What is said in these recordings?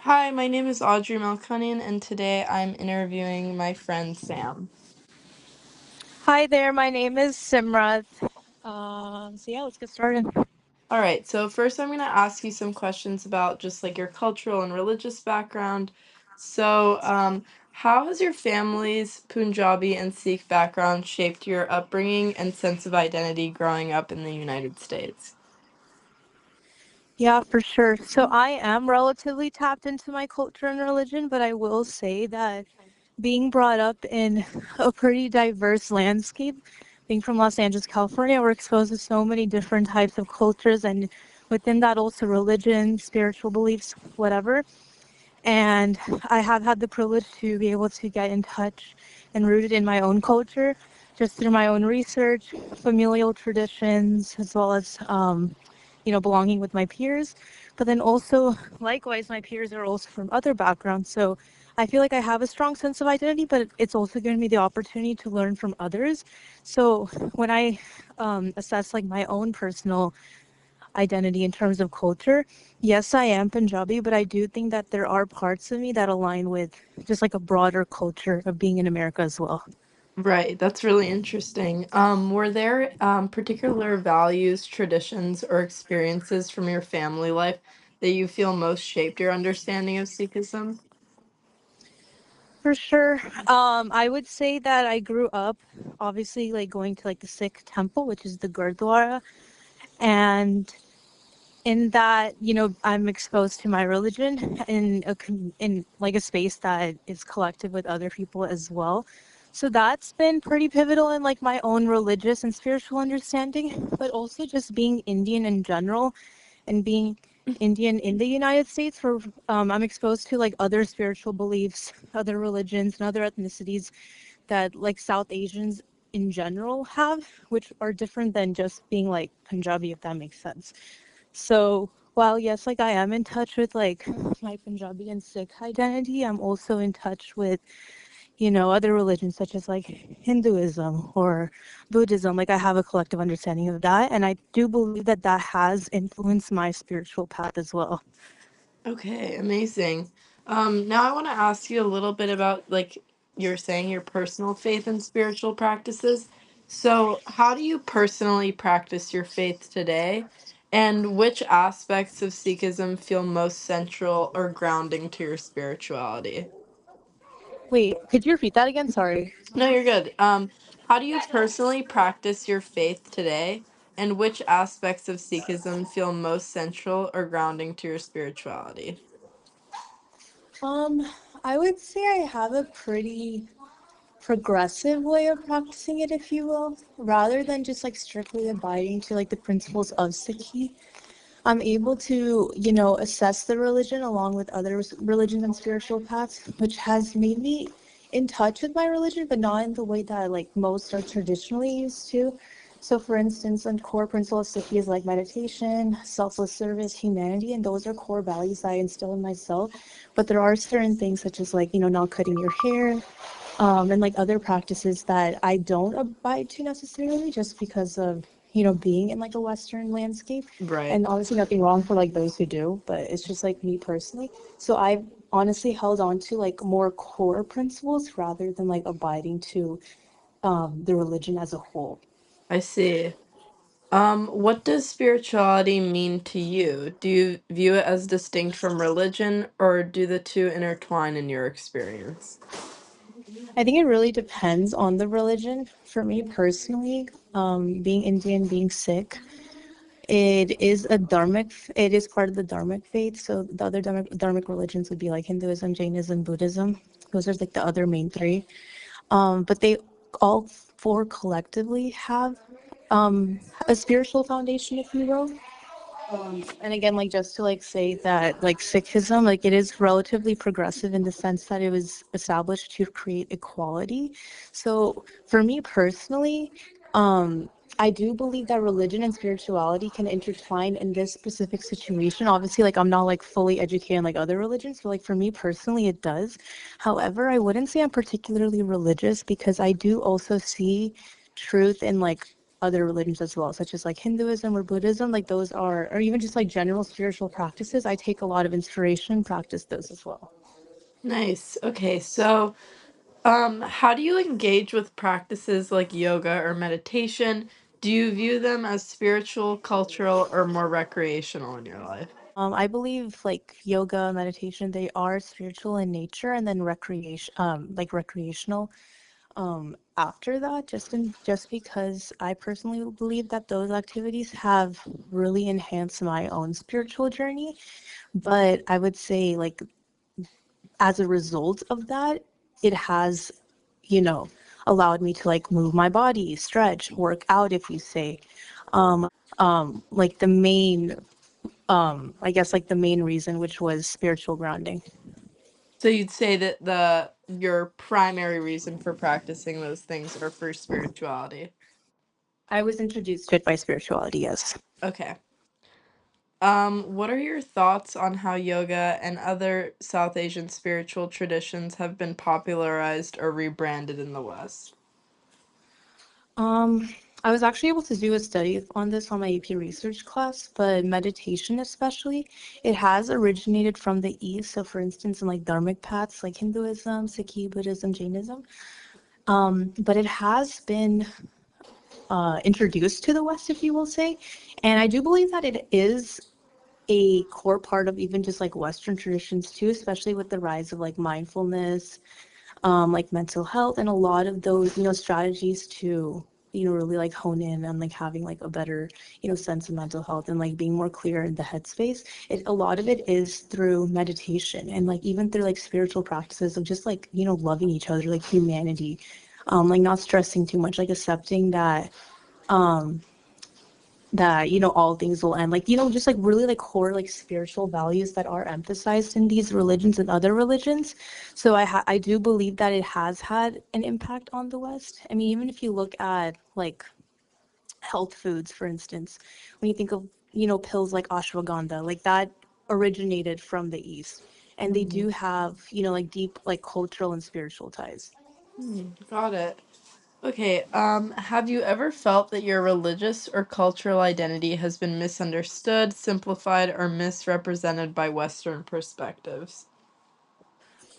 Hi, my name is Audrey Melkonian, and today I'm interviewing my friend Sam. Hi there, my name is Simrat. Let's get started. All right, so first I'm going to ask you some questions about just like your cultural and religious background. How has your family's Punjabi and Sikh background shaped your upbringing and sense of identity growing up in the United States? Yeah, for sure. So I am relatively tapped into my culture and religion, but I will say that being brought up in a pretty diverse landscape, being from Los Angeles, California, we're exposed to so many different types of cultures, and within that also religion, spiritual beliefs, whatever. And I have had the privilege to be able to get in touch and rooted in my own culture just through my own research, familial traditions, as well as, belonging with my peers. But then also, likewise, my peers are also from other backgrounds. So I feel like I have a strong sense of identity, but it's also given me the opportunity to learn from others. So when I assess like my own personal identity in terms of culture. Yes, I am Punjabi, but I do think that there are parts of me that align with just like a broader culture of being in America as well. Right, that's really interesting. Were there particular values, traditions, or experiences from your family life that you feel most shaped your understanding of Sikhism? For sure. I would say that I grew up obviously like going to like the Sikh temple, which is the Gurdwara, and in that, I'm exposed to my religion in in like a space that is collective with other people as well. So that's been pretty pivotal in like my own religious and spiritual understanding, but also just being Indian in general and being Indian in the United States, where I'm exposed to like other spiritual beliefs, other religions, and other ethnicities that like South Asians in general have, which are different than just being like Punjabi, if that makes sense. So while yes, like I am in touch with like my Punjabi and Sikh identity, I'm also in touch with, other religions such as like Hinduism or Buddhism. Like I have a collective understanding of that. And I do believe that that has influenced my spiritual path as well. Okay, amazing. Now I want to ask you a little bit about, like you're saying, your personal faith and spiritual practices. So, how do you personally practice your faith today? And which aspects of Sikhism feel most central or grounding to your spirituality? Wait, could you repeat that again? Sorry. No, you're good. How do you personally practice your faith today? And which aspects of Sikhism feel most central or grounding to your spirituality? Um, I would say I have a pretty progressive way of practicing it, if you will, rather than just like strictly abiding to like the principles of Sikhi. I'm able to, assess the religion along with other religions and spiritual paths, which has made me in touch with my religion, but not in the way that like most are traditionally used to. So, for instance, a core principle of Sikhi is like meditation, selfless service, humanity, and those are core values I instill in myself. But there are certain things such as like, not cutting your hair, and like other practices that I don't abide to necessarily just because of, being in like a Western landscape. Right. And obviously nothing wrong for like those who do, but it's just like me personally. So I've honestly held on to like more core principles rather than like abiding to the religion as a whole. I see. What does spirituality mean to you? Do you view it as distinct from religion, or do the two intertwine in your experience? I think it really depends on the religion. For me personally, being Indian, being Sikh, it is part of the dharmic faith. So the other dharmic religions would be like Hinduism, Jainism, Buddhism. Those are like the other main three. But they all four collectively have a spiritual foundation, if you will. And again, like just to like say that like Sikhism, like it is relatively progressive in the sense that it was established to create equality. So for me personally, I do believe that religion and spirituality can intertwine in this specific situation. Obviously, like I'm not like fully educated on like other religions, but like for me personally, it does. However, I wouldn't say I'm particularly religious because I do also see truth in like other religions as well, such as like Hinduism or Buddhism. Like those are, or even just like general spiritual practices. I take a lot of inspiration and practice those as well. Nice. Okay, so how do you engage with practices like yoga or meditation? Do you view them as spiritual, cultural, or more recreational in your life? I believe like yoga, meditation, they are spiritual in nature and then like recreational. After that, just because I personally believe that those activities have really enhanced my own spiritual journey. But I would say like as a result of that, it has, you know, allowed me to like move my body, stretch, work out, if you say. Like the main, I guess like the main reason, which was spiritual grounding. So you'd say that the your primary reason for practicing those things are for spirituality. I was introduced to it by spirituality, yes. Okay. What are your thoughts on how yoga and other South Asian spiritual traditions have been popularized or rebranded in the West? Um, I was actually able to do a study on this on my AP research class, but meditation especially, it has originated from the East. So for instance, in like dharmic paths like Hinduism, Sikhi, Buddhism, Jainism. But it has been introduced to the West, if you will say. And I do believe that it is a core part of even just like Western traditions too, especially with the rise of like mindfulness, like mental health, and a lot of those, strategies to, really like hone in on like having like a better, sense of mental health and like being more clear in the headspace. A lot of it is through meditation and like even through like spiritual practices of just like, loving each other, like humanity, like not stressing too much, like accepting that all things will end, like just like really like core like spiritual values that are emphasized in these religions and other religions. So I do believe that it has had an impact on the West. I mean, even if you look at like health foods, for instance, when you think of pills like ashwagandha, like that originated from the East, and they Mhm. do have like deep like cultural and spiritual ties. Got it. Okay, have you ever felt that your religious or cultural identity has been misunderstood, simplified, or misrepresented by Western perspectives?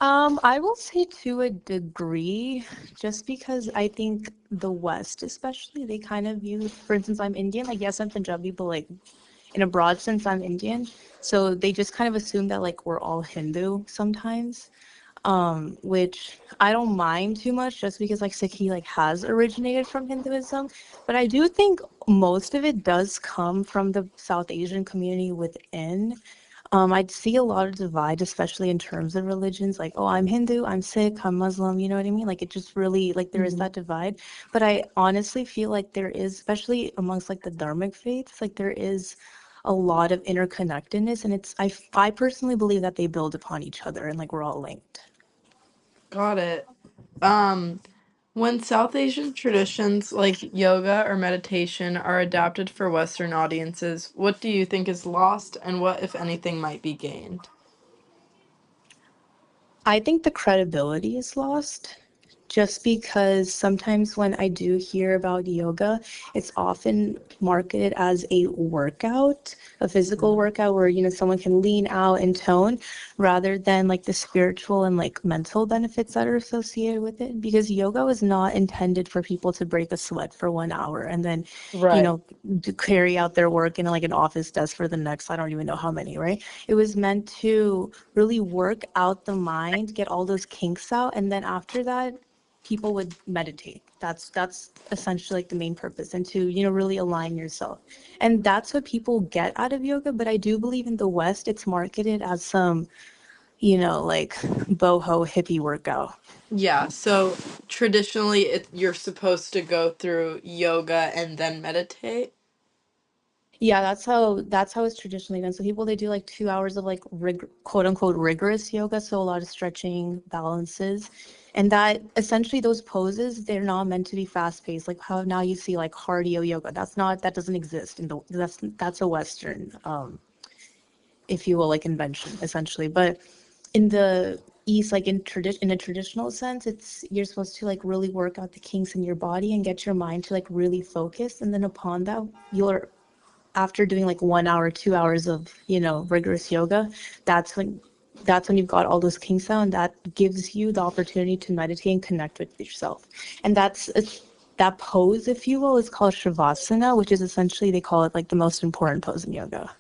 I will say to a degree, just because I think the West, especially, they kind of view, for instance, I'm Indian, like, yes, I'm Punjabi, but like, in a broad sense, I'm Indian. So they just kind of assume that like we're all Hindu sometimes, which I don't mind too much just because like Sikhi like has originated from Hinduism. But I do think most of it does come from the South Asian community within. I see a lot of divide, especially in terms of religions, like, oh, I'm Hindu, I'm Sikh, I'm Muslim, you know what I mean? Like, it just really, like, there is Mhm. that divide. But I honestly feel like there is, especially amongst like the dharmic faiths, like, there is a lot of interconnectedness. And I personally believe that they build upon each other and like we're all linked. Got it. Um, when South Asian traditions like yoga or meditation are adapted for Western audiences, what do you think is lost and what, if anything, might be gained? I think the credibility is lost just because sometimes when I do hear about yoga, it's often marketed as a workout, a physical Mhm. workout where, someone can lean out and tone rather than like the spiritual and like mental benefits that are associated with it. Because yoga was not intended for people to break a sweat for 1 hour and then, Right. to carry out their work in like an office desk for the next, I don't even know how many, right? It was meant to really work out the mind, get all those kinks out, and then after that, people would meditate. That's essentially like the main purpose, and to really align yourself. And that's what people get out of yoga. But I do believe in the West, it's marketed as some like boho hippie workout. Yeah, so traditionally you're supposed to go through yoga and then meditate. Yeah, that's how it's traditionally done. So people, they do like 2 hours of like quote unquote rigorous yoga, so a lot of stretching, balances, and that essentially those poses, they're not meant to be fast paced. Like how now you see like cardio yoga. That doesn't exist in the that's a Western, if you will, like invention essentially. But in the east, like in a traditional sense, it's you're supposed to like really work out the kinks in your body and get your mind to like really focus, and then upon that you're after doing like 1 hour, 2 hours of, rigorous yoga, that's when you've got all those kinks out, and that gives you the opportunity to meditate and connect with yourself. And that pose, if you will, is called Shavasana, which is essentially they call it like the most important pose in yoga.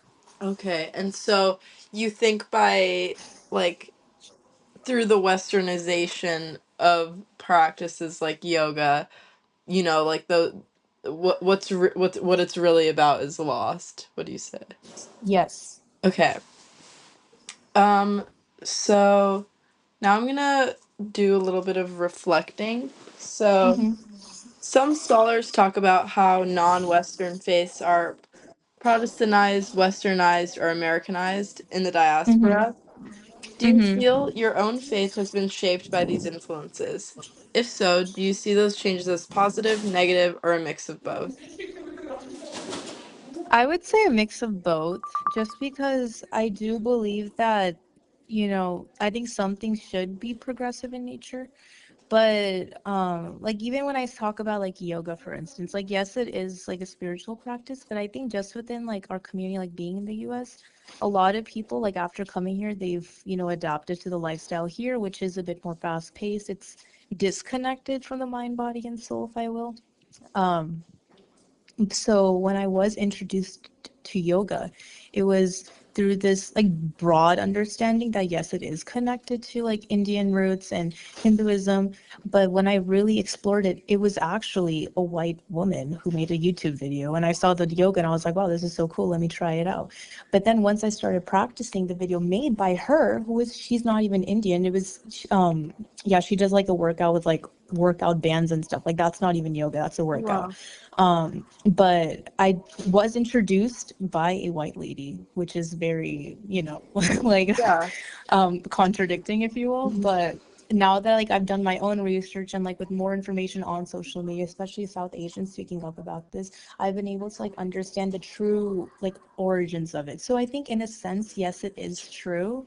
Okay, and so you think by like through the westernization of practices like yoga, like what it's really about is lost. What do you say? Yes. Okay. Um, so now I'm gonna do a little bit of reflecting. So Mm-hmm. some scholars talk about how non-Western faiths are Protestantized, Westernized, or Americanized in the Mm-hmm. diaspora. Do you Mm-hmm. feel your own faith has been shaped by these influences? If so, do you see those changes as positive, negative, or a mix of both? I would say a mix of both, just because I do believe that, I think something should be progressive in nature. But like even when I talk about like yoga, for instance, like yes, it is like a spiritual practice, but I think just within like our community, like being in the US, a lot of people like after coming here, they've, adapted to the lifestyle here, which is a bit more fast paced. It's disconnected from the mind, body, and soul, if I will. Um, so when I was introduced to yoga, it was through this like broad understanding that yes, it is connected to like Indian roots and Hinduism. But when I really explored it, it was actually a white woman who made a YouTube video. And I saw the yoga and I was like, wow, this is so cool. Let me try it out. But then once I started practicing the video made by her, she's not even Indian. It was, yeah, she does like a workout with like workout bands and stuff. Like that's not even yoga, that's a workout. Wow. But I was introduced by a white lady, which is very, like Yeah. contradicting, if you will. But now that like I've done my own research and like with more information on social media, especially South Asians speaking up about this, I've been able to like understand the true like origins of it. So I think in a sense, yes, it is true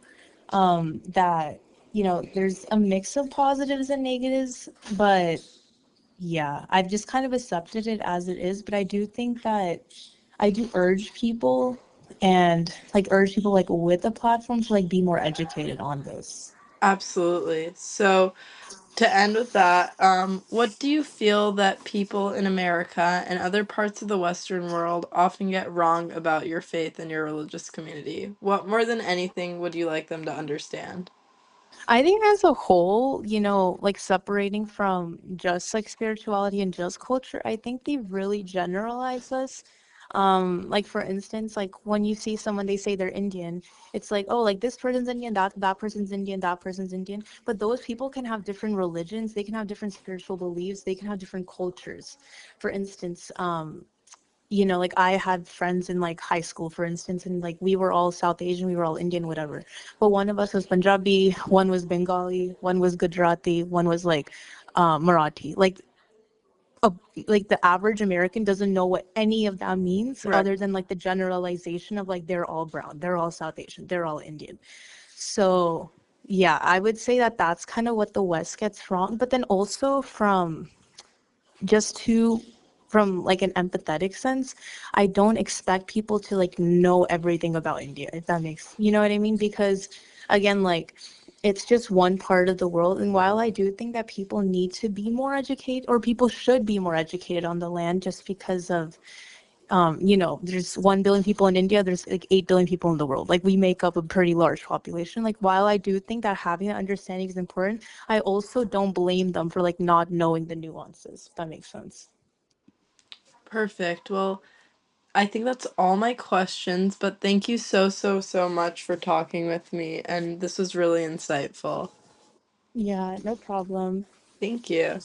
that there's a mix of positives and negatives, but yeah, I've just kind of accepted it as it is, but I do think that I do urge people and like urge people like with the platform to like be more educated on this. Absolutely. So, to end with that, what do you feel that people in America and other parts of the Western world often get wrong about your faith and your religious community? What more than anything would you like them to understand? I think as a whole, like separating from just like spirituality and just culture, I think they really generalize us. Like for instance, like when you see someone, they say they're Indian, it's like, oh, like this person's Indian, that person's Indian, that person's Indian. But those people can have different religions, they can have different spiritual beliefs, they can have different cultures. For instance, like I had friends in like high school, for instance, and like we were all South Asian, we were all Indian, whatever. But one of us was Punjabi, one was Bengali, one was Gujarati, one was like Marathi. A, like the average American doesn't know what any of that means Right. other than like the generalization of like they're all brown, they're all South Asian, they're all Indian. So yeah, I would say that that's kind of what the West gets wrong. But then also just to from like an empathetic sense, I don't expect people to like know everything about India, if that makes, you know what I mean? Because again, like it's just one part of the world. And while I do think that people need to be more educated, or people should be more educated on the land, just because of there's 1 billion people in India, there's like 8 billion people in the world. Like we make up a pretty large population. Like while I do think that having that understanding is important, I also don't blame them for like not knowing the nuances, if that makes sense. Perfect. Well, I think that's all my questions, but thank you so, so, so much for talking with me, and this was really insightful. Yeah, no problem. Thank you.